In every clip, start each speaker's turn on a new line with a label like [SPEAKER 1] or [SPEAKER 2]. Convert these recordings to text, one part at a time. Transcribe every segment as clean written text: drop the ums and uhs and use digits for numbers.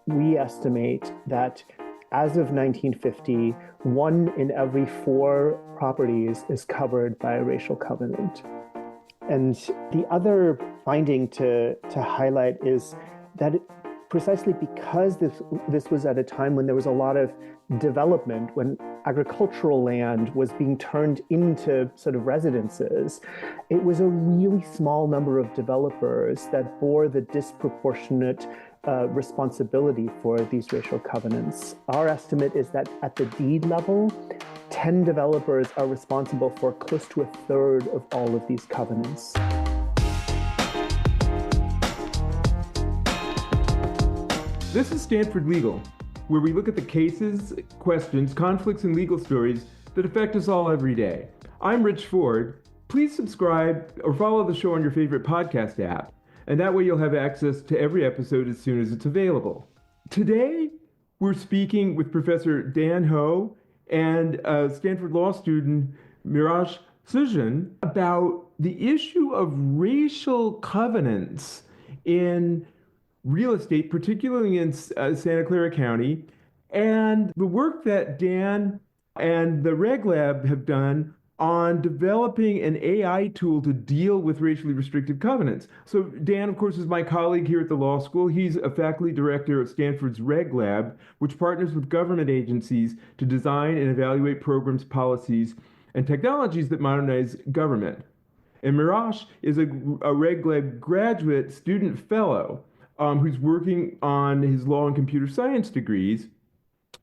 [SPEAKER 1] we estimate that as of 1950, 1 in every 4 properties is covered by a racial covenant. And the other finding to highlight is that precisely because this was at a time when there was a lot of development, when agricultural land was being turned into sort of residences, it was a really small number of developers that bore the disproportionate responsibility for these racial covenants. Our estimate is that at the deed level, 10 developers are responsible for close to a third of all of these covenants.
[SPEAKER 2] This is Stanford Legal, where we look at the cases, questions, conflicts, and legal stories that affect us all every day. I'm Rich Ford. Please subscribe or follow the show on your favorite podcast app, and that way you'll have access to every episode as soon as it's available. Today, we're speaking with Professor Dan Ho and Stanford law student Mirac Suzgun about the issue of racial covenants in real estate, particularly in Santa Clara County, and the work that Dan and the RegLab have done on developing an AI tool to deal with racially restrictive covenants. So Dan, of course, is my colleague here at the law school. He's a faculty director at Stanford's RegLab, which partners with government agencies to design and evaluate programs, policies, and technologies that modernize government. And Mirac is a RegLab graduate student fellow who's working on his law and computer science degrees.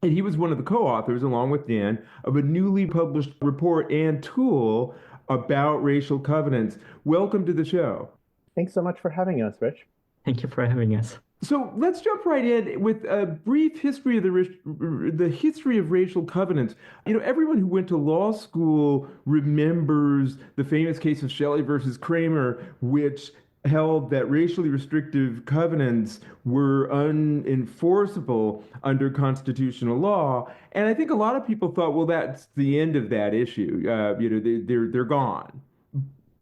[SPEAKER 2] And he was one of the co-authors, along with Dan, of a newly published report and tool about racial covenants. Welcome to the show.
[SPEAKER 1] Thanks so much for having us, Rich.
[SPEAKER 3] Thank you for having us.
[SPEAKER 2] So let's jump right in with a brief history of the history of racial covenants. You know, everyone who went to law school remembers the famous case of Shelley versus Kramer, which held that racially restrictive covenants were unenforceable under constitutional law. And I think a lot of people thought, well, that's the end of that issue. They're gone.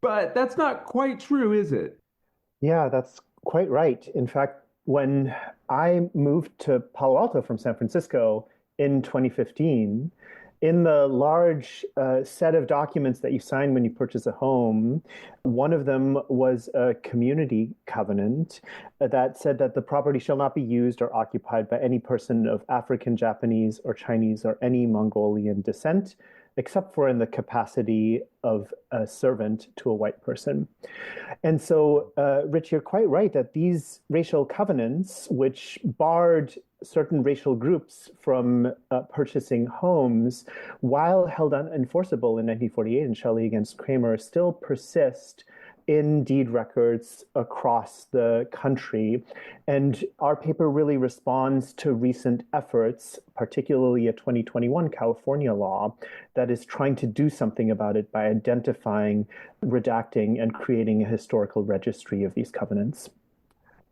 [SPEAKER 2] But that's not quite true, is it?
[SPEAKER 1] Yeah, that's quite right. In fact, when I moved to Palo Alto from San Francisco in 2015, in the large set of documents that you sign when you purchase a home, one of them was a community covenant that said that the property shall not be used or occupied by any person of African, Japanese, or Chinese, or any Mongolian descent, except for in the capacity of a servant to a white person. And so, Rich, you're quite right that these racial covenants, which barred certain racial groups from purchasing homes, while held unenforceable in 1948 in Shelley against Kramer, still persist in deed records across the country. And our paper really responds to recent efforts, particularly a 2021 California law that is trying to do something about it by identifying, redacting, and creating a historical registry of these covenants.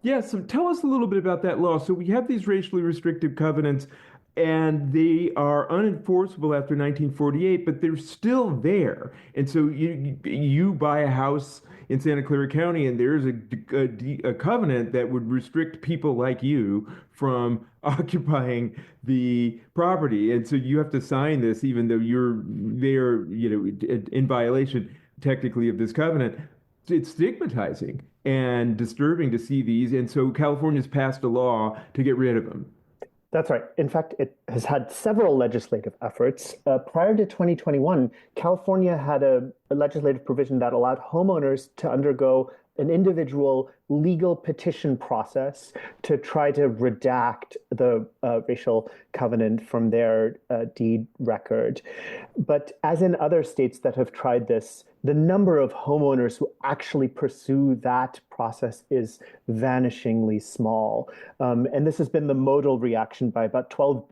[SPEAKER 2] Yeah, so tell us a little bit about that law. So we have these racially restrictive covenants, and they are unenforceable after 1948, but they're still there. And so you buy a house in Santa Clara County, and there's a covenant that would restrict people like you from occupying the property. And so you have to sign this, even though you're there, in violation technically of this covenant. It's stigmatizing and disturbing to see these. And so California's passed a law to get rid of them.
[SPEAKER 1] That's right. In fact, it has had several legislative efforts. Prior to 2021, California had a legislative provision that allowed homeowners to undergo an individual legal petition process to try to redact the racial covenant from their deed record. But as in other states that have tried this, the number of homeowners who actually pursue that process is vanishingly small. And this has been the modal reaction by about 12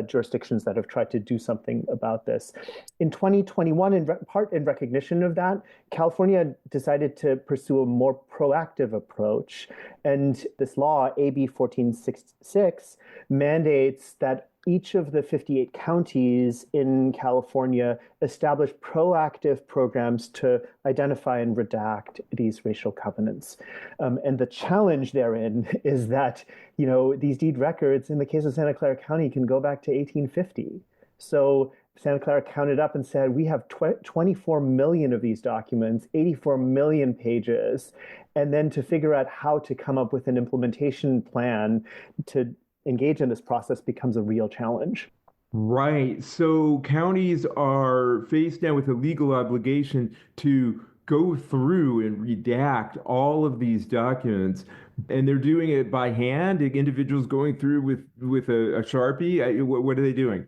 [SPEAKER 1] jurisdictions that have tried to do something about this. In 2021, in part in recognition of that, California decided to pursue a more proactive approach. And this law, AB 1466, mandates that each of the 58 counties in California established proactive programs to identify and redact these racial covenants. And the challenge therein is that, these deed records in the case of Santa Clara County can go back to 1850. So Santa Clara counted up and said, we have 24 million of these documents, 84 million pages. And then to figure out how to come up with an implementation plan to engage in this process becomes a real challenge.
[SPEAKER 2] Right. So counties are faced now with a legal obligation to go through and redact all of these documents, and they're doing it by hand. Individuals going through with a Sharpie. What are they doing?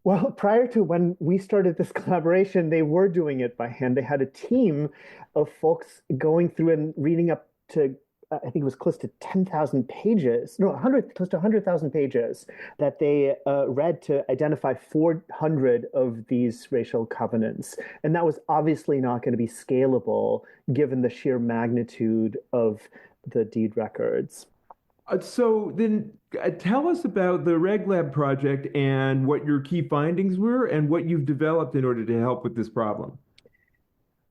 [SPEAKER 1] Well, prior to when we started this collaboration, they were doing it by hand. They had a team of folks going through and reading up to, I think it was close to 10,000 pages, no, 100, close to 100,000 pages that they read to identify 400 of these racial covenants. And that was obviously not going to be scalable given the sheer magnitude of the deed records.
[SPEAKER 2] So then tell us about the RegLab project and what your key findings were and what you've developed in order to help with this problem.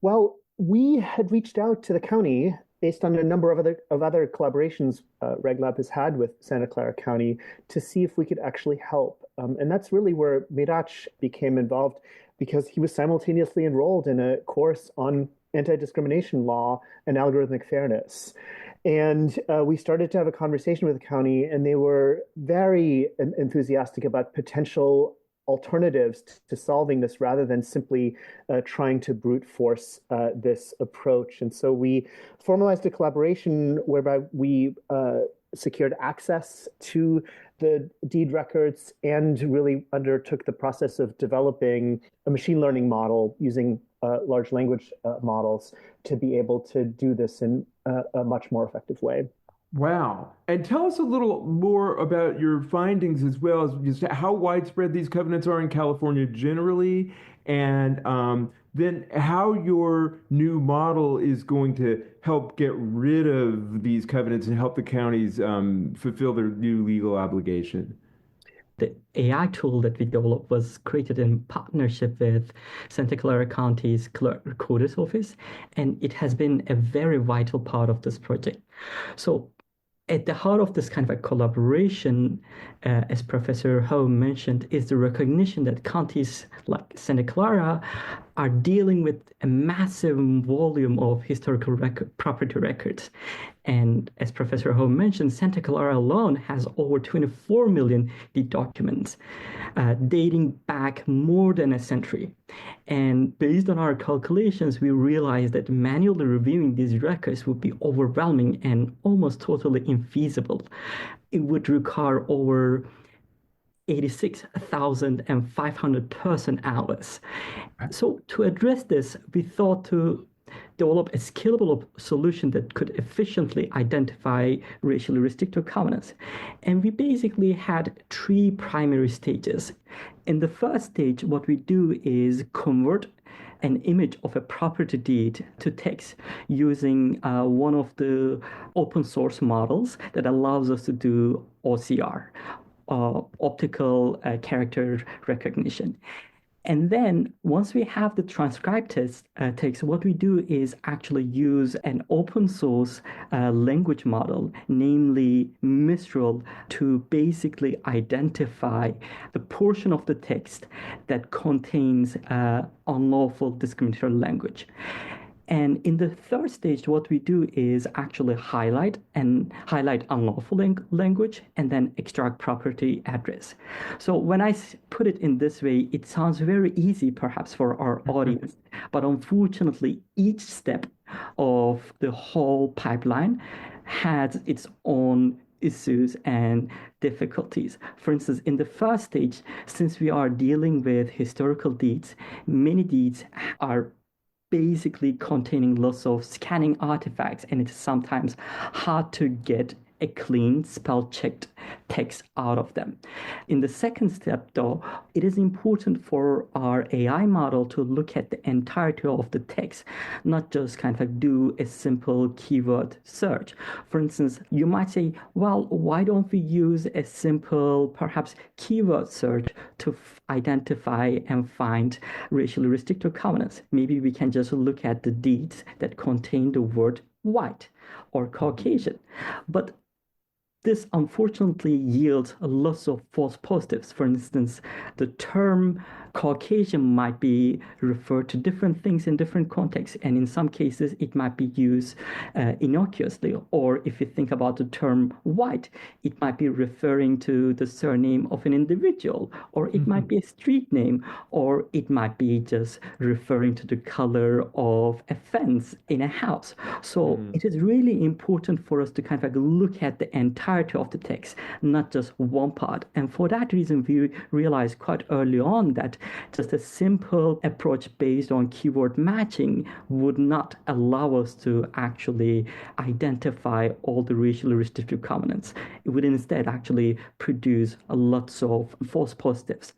[SPEAKER 1] Well, we had reached out to the county based on a number of other collaborations RegLab has had with Santa Clara County to see if we could actually help. And that's really where Mirac became involved because he was simultaneously enrolled in a course on anti-discrimination law and algorithmic fairness. And we started to have a conversation with the county, and they were very enthusiastic about potential alternatives to solving this rather than simply trying to brute force this approach. And so we formalized a collaboration whereby we secured access to the deed records and really undertook the process of developing a machine learning model using large language models to be able to do this in a much more effective way.
[SPEAKER 2] Wow. And tell us a little more about your findings as well as just how widespread these covenants are in California generally, and then how your new model is going to help get rid of these covenants and help the counties fulfill their new legal obligation.
[SPEAKER 3] The AI tool that we developed was created in partnership with Santa Clara County's Clerk Recorder's Office, and it has been a very vital part of this project. So at the heart of this kind of a collaboration, as Professor Ho mentioned, is the recognition that counties like Santa Clara are dealing with a massive volume of historical property records. And as Professor Ho mentioned, Santa Clara alone has over 24 million deed documents dating back more than a century. And based on our calculations, we realized that manually reviewing these records would be overwhelming and almost totally infeasible. It would require over 86,500 person hours. So to address this, we thought to develop a scalable solution that could efficiently identify racially restrictive covenants. And we basically had three primary stages. In the first stage, what we do is convert an image of a property deed to text using one of the open source models that allows us to do OCR, optical character recognition. And then once we have the transcribed text, what we do is actually use an open source language model, namely Mistral, to basically identify the portion of the text that contains unlawful discriminatory language. And in the third stage, what we do is actually highlight unlawful language and then extract property address. So when I put it in this way, it sounds very easy perhaps for our audience, but unfortunately, each step of the whole pipeline has its own issues and difficulties. For instance, in the first stage, since we are dealing with historical deeds, many deeds are basically containing lots of scanning artifacts, and it's sometimes hard to get a clean spell checked text out of them. In the second step, though, it is important for our AI model to look at the entirety of the text, not just kind of do a simple keyword search. For instance, you might say, well, why don't we use a simple, perhaps keyword search to identify and find racially restrictive covenants? Maybe we can just look at the deeds that contain the word white or Caucasian. But this unfortunately yields lots of false positives. For instance, the term Caucasian might be referred to different things in different contexts, and in some cases it might be used innocuously. Or if you think about the term white, it might be referring to the surname of an individual, or it might be a street name, or it might be just referring to the color of a fence in a house. So it is really important for us to kind of look at the entirety of the text, not just one part. And for that reason, we realized quite early on that just a simple approach based on keyword matching would not allow us to actually identify all the racially restrictive covenants. It would instead actually produce lots of false positives.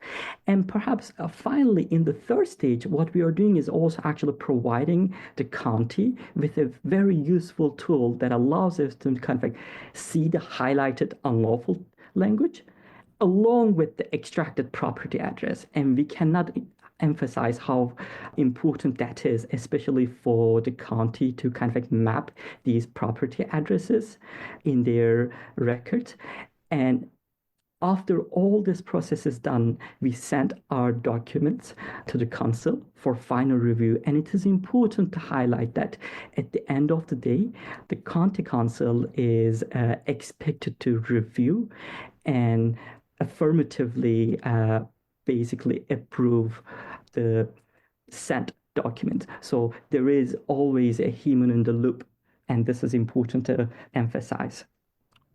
[SPEAKER 3] And perhaps finally, in the third stage, what we are doing is also actually providing the county with a very useful tool that allows us to kind of see the highlighted unlawful language along with the extracted property address. And we cannot emphasize how important that is, especially for the county to kind of map these property addresses in their records. And after all this process is done, we send our documents to the council for final review. And it is important to highlight that at the end of the day, the county council is expected to review and affirmatively basically approve the sent document. So there is always a human in the loop, and this is important to emphasize.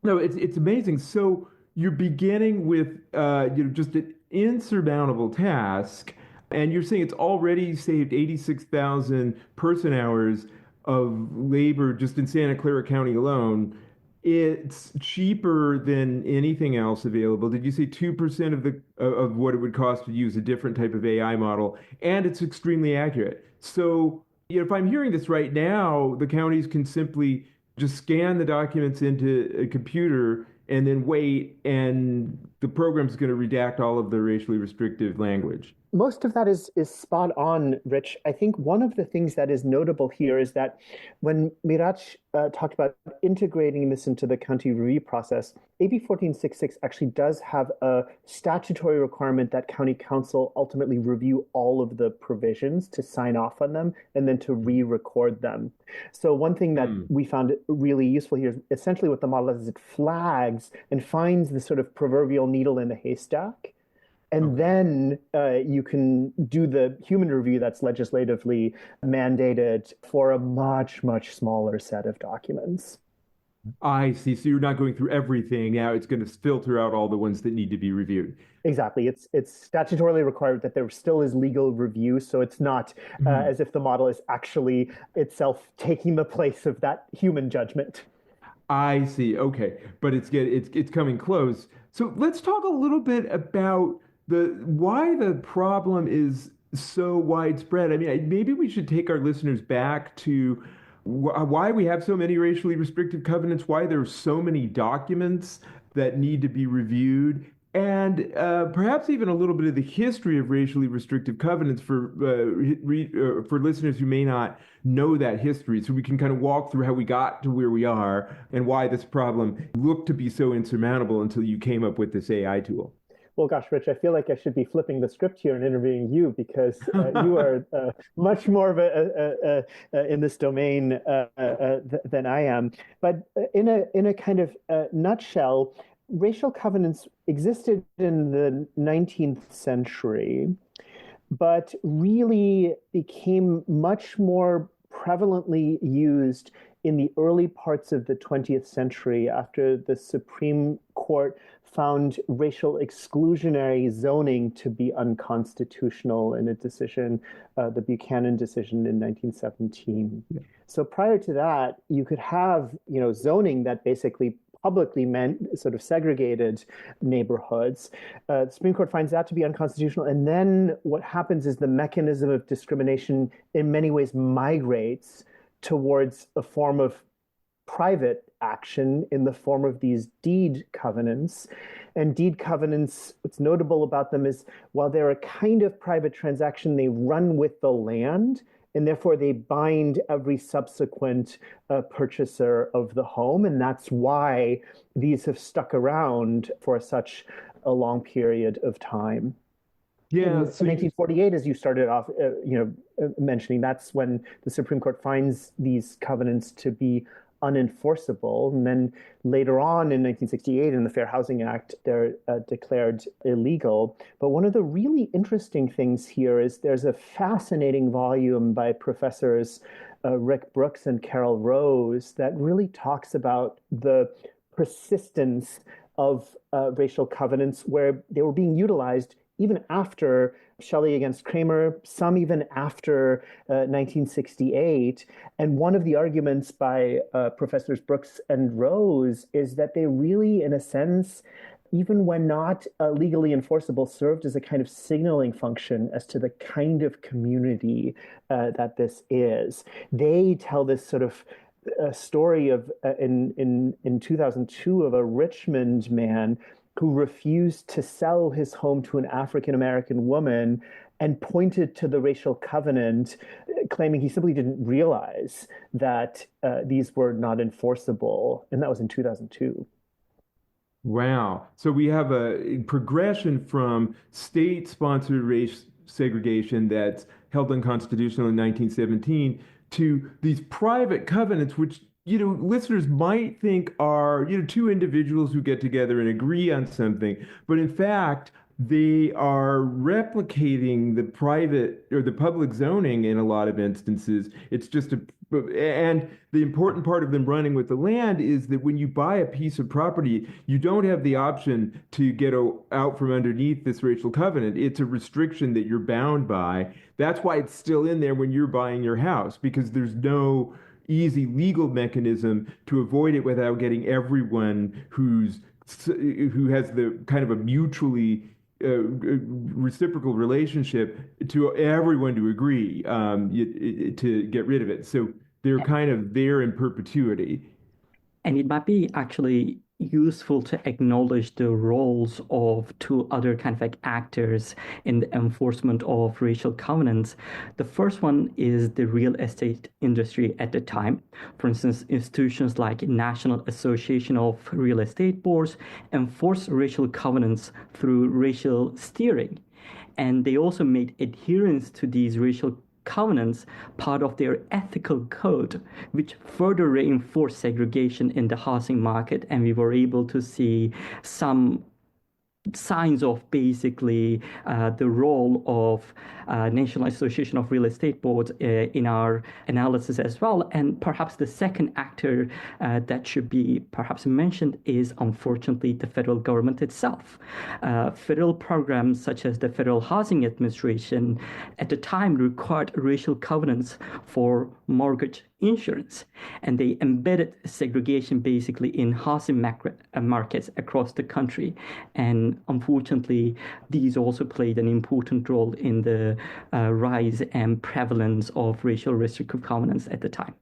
[SPEAKER 2] No, it's amazing. So you're beginning with just an insurmountable task, and you're saying it's already saved 86,000 person hours of labor just in Santa Clara County alone. It's cheaper than anything else available. Did you say 2% of what it would cost to use a different type of AI model? And it's extremely accurate. So, if I'm hearing this right now, the counties can simply just scan the documents into a computer and then wait, and the program's going to redact all of the racially restrictive language.
[SPEAKER 1] Most of that is spot on, Rich. I think one of the things that is notable here is that when Mirac talked about integrating this into the county review process, AB 1466 actually does have a statutory requirement that county council ultimately review all of the provisions to sign off on them and then to re-record them. So one thing that we found really useful here is essentially what the model does is it flags and finds the sort of proverbial needle in the haystack. And then you can do the human review that's legislatively mandated for a much, much smaller set of documents.
[SPEAKER 2] I see. So you're not going through everything. Now it's going to filter out all the ones that need to be reviewed.
[SPEAKER 1] Exactly. It's statutorily required that there still is legal review. So it's not as if the model is actually itself taking the place of that human judgment.
[SPEAKER 2] I see. Okay. But it's coming close. So let's talk a little bit about why the problem is so widespread. I mean, maybe we should take our listeners back to why we have so many racially restrictive covenants, why there's so many documents that need to be reviewed, and perhaps even a little bit of the history of racially restrictive covenants for listeners who may not know that history, so we can kind of walk through how we got to where we are and why this problem looked to be so insurmountable until you came up with this AI tool.
[SPEAKER 1] Well, gosh, Rich, I feel like I should be flipping the script here and interviewing you because you are much more of in this domain than I am. But in a kind of nutshell, racial covenants existed in the 19th century, but really became much more prevalently used in the early parts of the 20th century after the Supreme Court found racial exclusionary zoning to be unconstitutional in a decision, the Buchanan decision in 1917. Yeah. So prior to that, you could have, zoning that basically publicly meant sort of segregated neighborhoods. The Supreme Court finds that to be unconstitutional. And then what happens is the mechanism of discrimination in many ways migrates towards a form of private action in the form of these deed covenants. And deed covenants, what's notable about them is while they're a kind of private transaction, they run with the land, and therefore they bind every subsequent purchaser of the home. And that's why these have stuck around for such a long period of time.
[SPEAKER 2] Yeah,
[SPEAKER 1] In 1948, as you started off, mentioning, that's when the Supreme Court finds these covenants to be unenforceable. And then later on in 1968, in the Fair Housing Act, they're declared illegal. But one of the really interesting things here is there's a fascinating volume by professors Rick Brooks and Carol Rose that really talks about the persistence of racial covenants where they were being utilized even after Shelley against Kramer, some even after 1968. And one of the arguments by Professors Brooks and Rose is that they really, in a sense, even when not legally enforceable, served as a kind of signaling function as to the kind of community that this is. They tell this sort of a story of in 2002 of a Richmond man who refused to sell his home to an African American woman and pointed to the racial covenant, claiming he simply didn't realize that these were not enforceable. And that was in 2002.
[SPEAKER 2] Wow. So we have a progression from state-sponsored race segregation that's held unconstitutional in 1917 to these private covenants, which listeners might think are, two individuals who get together and agree on something, but in fact, they are replicating the private or the public zoning in a lot of instances. And the important part of them running with the land is that when you buy a piece of property, you don't have the option to get out from underneath this racial covenant. It's a restriction that you're bound by. That's why it's still in there when you're buying your house, because there's no easy legal mechanism to avoid it without getting everyone who has the kind of a mutually reciprocal relationship to everyone to agree to get rid of it. So they're kind of there in perpetuity.
[SPEAKER 3] And it might be actually useful to acknowledge the roles of two other kind of like actors in the enforcement of racial covenants. The first one is the real estate industry at the time. For instance, institutions like National Association of Real Estate Boards enforce racial covenants through racial steering. And they also made adherence to these racial covenants part of their ethical code, which further reinforced segregation in the housing market. And we were able to see some signs of basically the role of National Association of Real Estate Boards in our analysis as well. And perhaps the second actor that should be perhaps mentioned is unfortunately the federal government itself. Federal programs such as the Federal Housing Administration at the time required racial covenants for mortgage insurance, and they embedded segregation basically in housing markets across the country. And unfortunately, these also played an important role in the rise and prevalence of racial restrictive covenants at the time.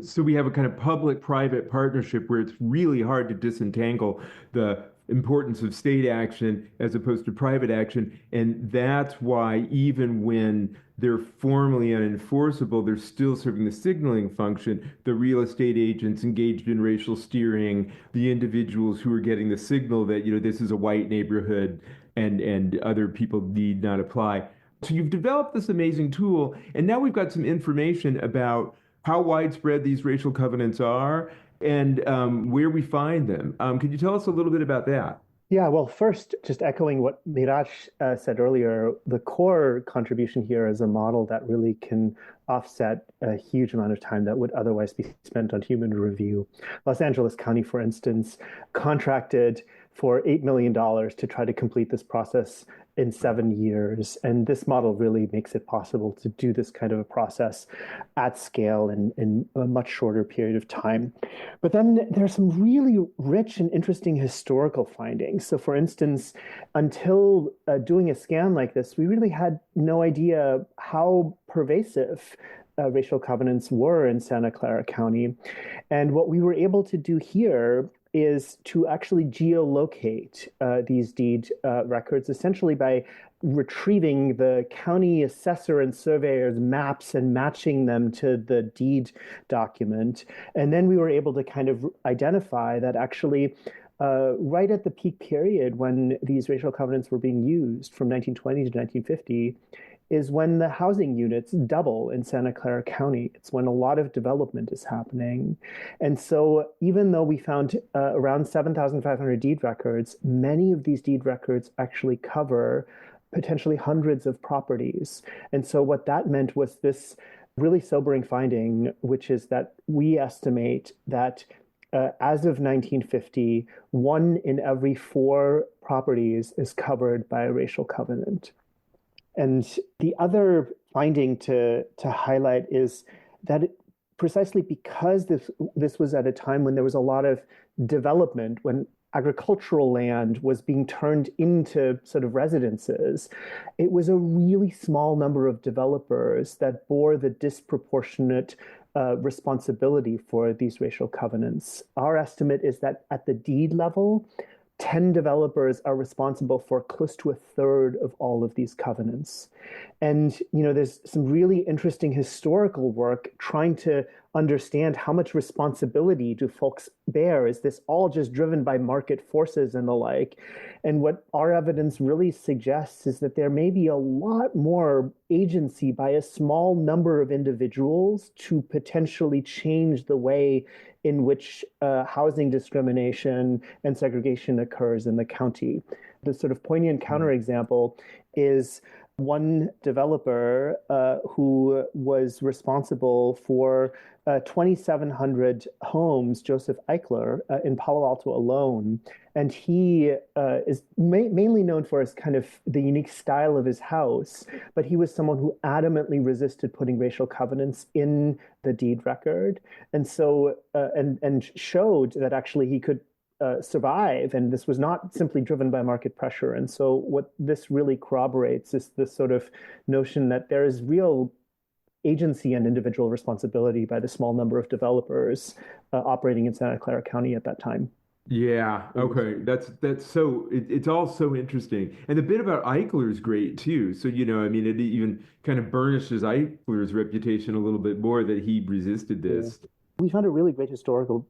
[SPEAKER 2] So we have a kind of public-private partnership where it's really hard to disentangle the importance of state action as opposed to private action. And that's why even when they're formally unenforceable, they're still serving the signaling function. The real estate agents engaged in racial steering, the individuals who are getting the signal that, this is a white neighborhood and other people need not apply. So you've developed this amazing tool, and now we've got some information about how widespread these racial covenants are and where we find them. Could you tell us a little bit about that?
[SPEAKER 1] Yeah, well, first, just echoing what Mirac said earlier, the core contribution here is a model that really can offset a huge amount of time that would otherwise be spent on human review. Los Angeles County, for instance, contracted for $8 million to try to complete this process in 7 years. And this model really makes it possible to do this kind of a process at scale in a much shorter period of time. But then there's some really rich and interesting historical findings. So for instance, until doing a scan like this, we really had no idea how pervasive racial covenants were in Santa Clara County. And what we were able to do here is to actually geolocate these deed records, essentially by retrieving the county assessor and surveyor's maps and matching them to the deed document. And then we were able to kind of identify that actually right at the peak period when these racial covenants were being used from 1920 to 1950, is when the housing units double in Santa Clara County. It's when a lot of development is happening. And so even though we found around 7,500 deed records, many of these deed records actually cover potentially hundreds of properties. And so what that meant was this really sobering finding, which is that we estimate that as of 1950, 1 in every 4 properties is covered by a racial covenant. And the other finding to highlight is that precisely because this was at a time when there was a lot of development, when agricultural land was being turned into sort of residences, it was a really small number of developers that bore the disproportionate responsibility for these racial covenants. Our estimate is that at the deed level, 10 developers are responsible for close to a third of all of these covenants. And, there's some really interesting historical work trying to understand how much responsibility do folks bear? Is this all just driven by market forces and the like? And what our evidence really suggests is that there may be a lot more agency by a small number of individuals to potentially change the way in which housing discrimination and segregation occurs in the county. The sort of poignant counterexample is one developer who was responsible for 2,700 homes, Joseph Eichler, in Palo Alto alone. And he is mainly known for his kind of the unique style of his house, but he was someone who adamantly resisted putting racial covenants in the deed record. And so, and showed that actually he could survive, and this was not simply driven by market pressure. And so what this really corroborates is this sort of notion that there is real agency and individual responsibility by the small number of developers operating in Santa Clara County at that time.
[SPEAKER 2] Yeah, okay. That's so it's all so interesting. And the bit about Eichler is great too. So, I mean, it even kind of burnishes Eichler's reputation a little bit more that he resisted this.
[SPEAKER 1] We found a really great historical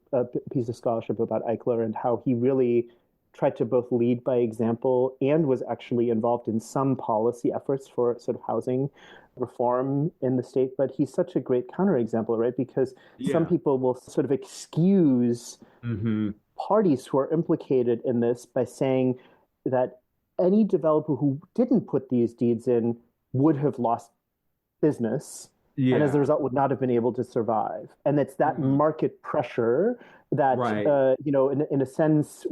[SPEAKER 1] piece of scholarship about Eichler and how he really tried to both lead by example and was actually involved in some policy efforts for sort of housing reform in the state. But he's such a great counterexample, right? Because some people will sort of excuse parties who are implicated in this by saying that any developer who didn't put these deeds in would have lost business. Yeah. And as a result, would not have been able to survive. And it's that market pressure that, in a sense,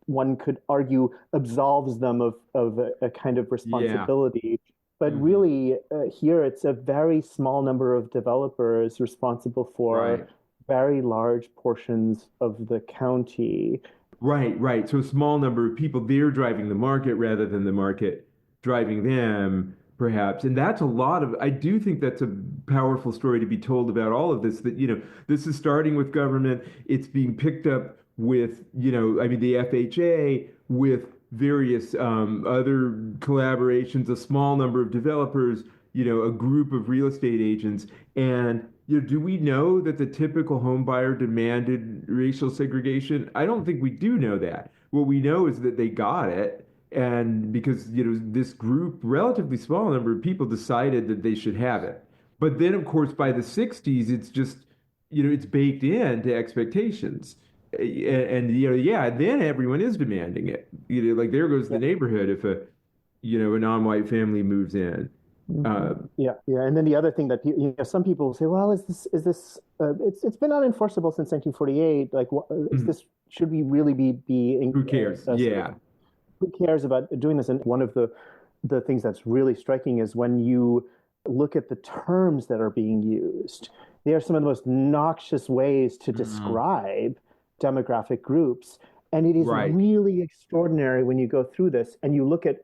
[SPEAKER 1] one could argue absolves them of a kind of responsibility. Yeah. But really, here it's a very small number of developers responsible for very large portions of the county.
[SPEAKER 2] Right. So a small number of people, they're driving the market rather than the market driving them. Perhaps. And that's a lot of, I do think that's a powerful story to be told about all of this, that, this is starting with government. It's being picked up with, the FHA, with various other collaborations, a small number of developers, a group of real estate agents. And, do we know that the typical home buyer demanded racial segregation? I don't think we do know that. What we know is that they got it. And because, this group, relatively small number of people decided that they should have it. But then, of course, by the 60s, it's just, it's baked into expectations. And then everyone is demanding it. Like there goes the neighborhood if a non-white family moves in.
[SPEAKER 1] Yeah, yeah. And then the other thing that some people say, well, is this it's been unenforceable since 1948. Like, is
[SPEAKER 2] Mhm.
[SPEAKER 1] this should we really be
[SPEAKER 2] Who cares?
[SPEAKER 1] sort of
[SPEAKER 2] Yeah.
[SPEAKER 1] who cares about doing this? And one of the things that's really striking is when you look at the terms that are being used. They are some of the most noxious ways to
[SPEAKER 2] Mm.
[SPEAKER 1] describe demographic groups. And it is
[SPEAKER 2] Right.
[SPEAKER 1] really extraordinary when you go through this and you look at,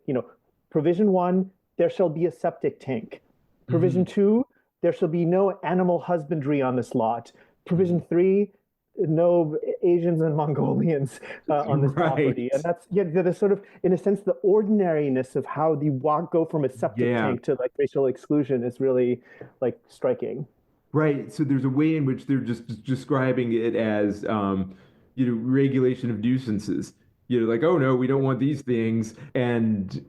[SPEAKER 1] provision one, there shall be a septic tank. Provision
[SPEAKER 2] Mhm.
[SPEAKER 1] two, there shall be no animal husbandry on this lot. Provision
[SPEAKER 2] Mhm.
[SPEAKER 1] three, no Asians and Mongolians on this property. And
[SPEAKER 2] Right.
[SPEAKER 1] that's, yeah, the sort of, in a sense, the ordinariness of how the walk go from a septic
[SPEAKER 2] Yeah.
[SPEAKER 1] tank to like racial exclusion is really like striking.
[SPEAKER 2] Right. So there's a way in which they're just describing it as, regulation of nuisances. Like, oh no, we don't want these things, and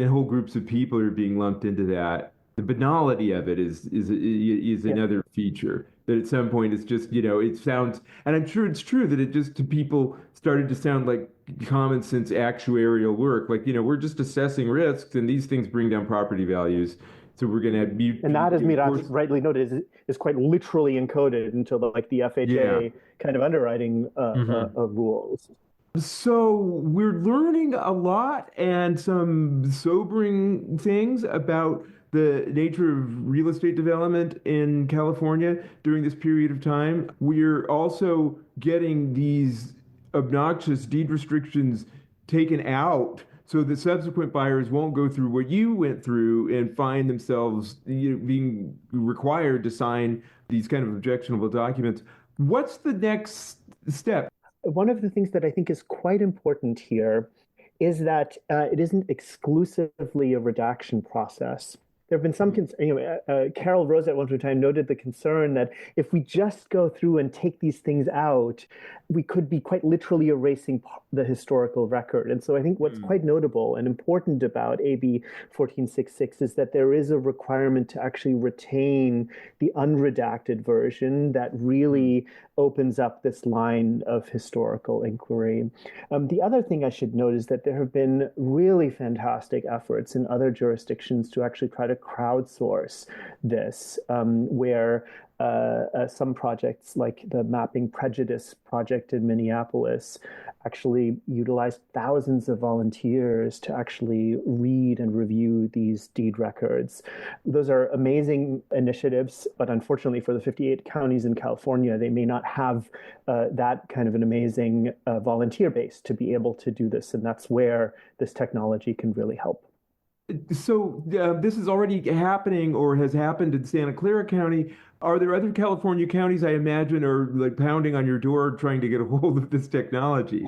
[SPEAKER 2] whole groups of people are being lumped into that. The banality of it is
[SPEAKER 1] Yeah.
[SPEAKER 2] another feature that at some point it's just, it sounds, and I'm sure it's true that it just to people started to sound like common sense actuarial work. Like, we're just assessing risks, and these things bring down property values. So we're going to
[SPEAKER 1] And that, as
[SPEAKER 2] of
[SPEAKER 1] Mirac
[SPEAKER 2] course,
[SPEAKER 1] rightly noted, is quite literally encoded into the
[SPEAKER 2] yeah.
[SPEAKER 1] FHA kind of underwriting
[SPEAKER 2] Hmm.
[SPEAKER 1] rules.
[SPEAKER 2] So we're learning a lot and some sobering things about the nature of real estate development in California during this period of time. We're also getting these obnoxious deed restrictions taken out so that subsequent buyers won't go through what you went through and find themselves being required to sign these kind of objectionable documents. What's the next step?
[SPEAKER 1] One of the things that I think is quite important here is that it isn't exclusively a redaction process. There have been some, Carol Rose at one time noted the concern that if we just go through and take these things out, we could be quite literally erasing the historical record. And so I think what's
[SPEAKER 2] Hmm.
[SPEAKER 1] quite notable and important about AB 1466 is that there is a requirement to actually retain the unredacted version that
[SPEAKER 2] Hmm.
[SPEAKER 1] really opens up this line of historical inquiry. The other thing I should note is that there have been really fantastic efforts in other jurisdictions to actually try to crowdsource this, where some projects like the Mapping Prejudice project in Minneapolis actually utilized thousands of volunteers to actually read and review these deed records. Those are amazing initiatives, but unfortunately for the 58 counties in California, they may not have that kind of an amazing volunteer base to be able to do this. And that's where this technology can really help.
[SPEAKER 2] So this is already happening or has happened in Santa Clara County. Are there other California counties I imagine are like pounding on your door trying to get a hold of this technology?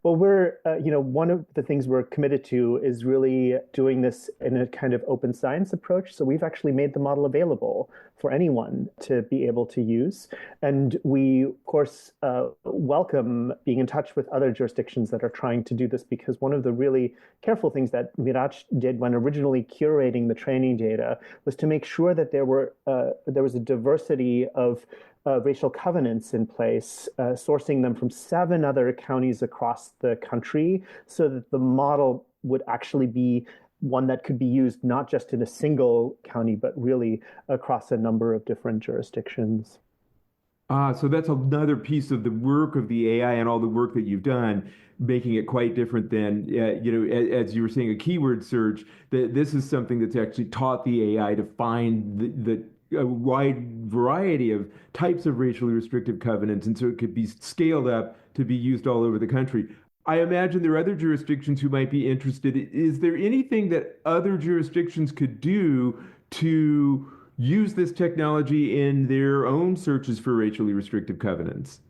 [SPEAKER 1] Well, one of the things we're committed to is really doing this in a kind of open science approach. So we've actually made the model available for anyone to be able to use. And we, of course, welcome being in touch with other jurisdictions that are trying to do this because one of the really careful things that Mirac did when originally curating the training data was to make sure that there was a diversity of racial covenants in place, sourcing them from 7 other counties across the country so that the model would actually be one that could be used not just in a single county, but really across a number of different jurisdictions.
[SPEAKER 2] So that's another piece of the work of the AI and all the work that you've done, making it quite different than, as you were saying, a keyword search. That this is something that's actually taught the AI to find a wide variety of types of racially restrictive covenants, and so it could be scaled up to be used all over the country. I imagine there are other jurisdictions who might be interested. Is there anything that other jurisdictions could do to use this technology in their own searches for racially restrictive covenants?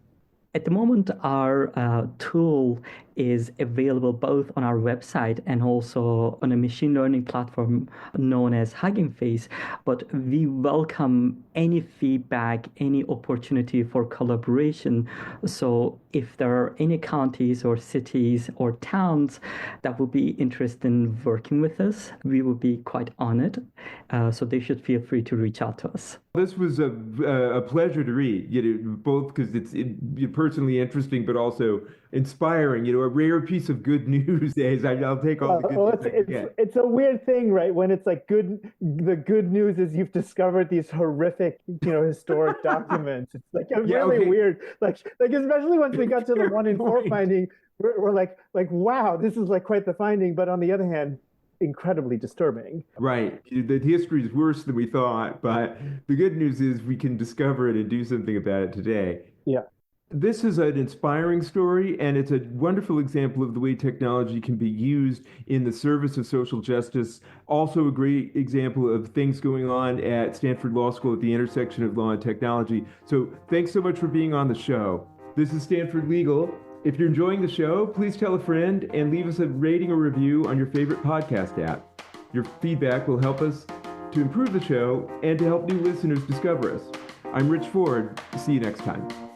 [SPEAKER 3] At the moment, our tool is available both on our website and also on a machine learning platform known as Hugging Face. But we welcome any feedback, any opportunity for collaboration. So if there are any counties or cities or towns that would be interested in working with us, we would be quite honored. So they should feel free to reach out to us.
[SPEAKER 2] This was a pleasure to read, both because it's personally interesting, but also inspiring, a rare piece of good news, Days. I'll take all the good
[SPEAKER 1] Well,
[SPEAKER 2] news I can get.
[SPEAKER 1] it's a weird thing, right? When it's like the good news is you've discovered these horrific, historic documents. It's like
[SPEAKER 2] Yeah,
[SPEAKER 1] really
[SPEAKER 2] okay.
[SPEAKER 1] weird. Like especially once we got to the
[SPEAKER 2] Fair
[SPEAKER 1] one in four
[SPEAKER 2] point.
[SPEAKER 1] finding, we're like, wow, this is like quite the finding. But on the other hand, incredibly disturbing.
[SPEAKER 2] Right. The history is worse than we thought, but the good news is we can discover it and do something about it today.
[SPEAKER 1] Yeah.
[SPEAKER 2] This is an inspiring story, and it's a wonderful example of the way technology can be used in the service of social justice. Also, a great example of things going on at Stanford Law School at the intersection of law and technology. So, thanks so much for being on the show. This is Stanford Legal. If you're enjoying the show, please tell a friend and leave us a rating or review on your favorite podcast app. Your feedback will help us to improve the show and to help new listeners discover us. I'm Rich Ford. See you next time.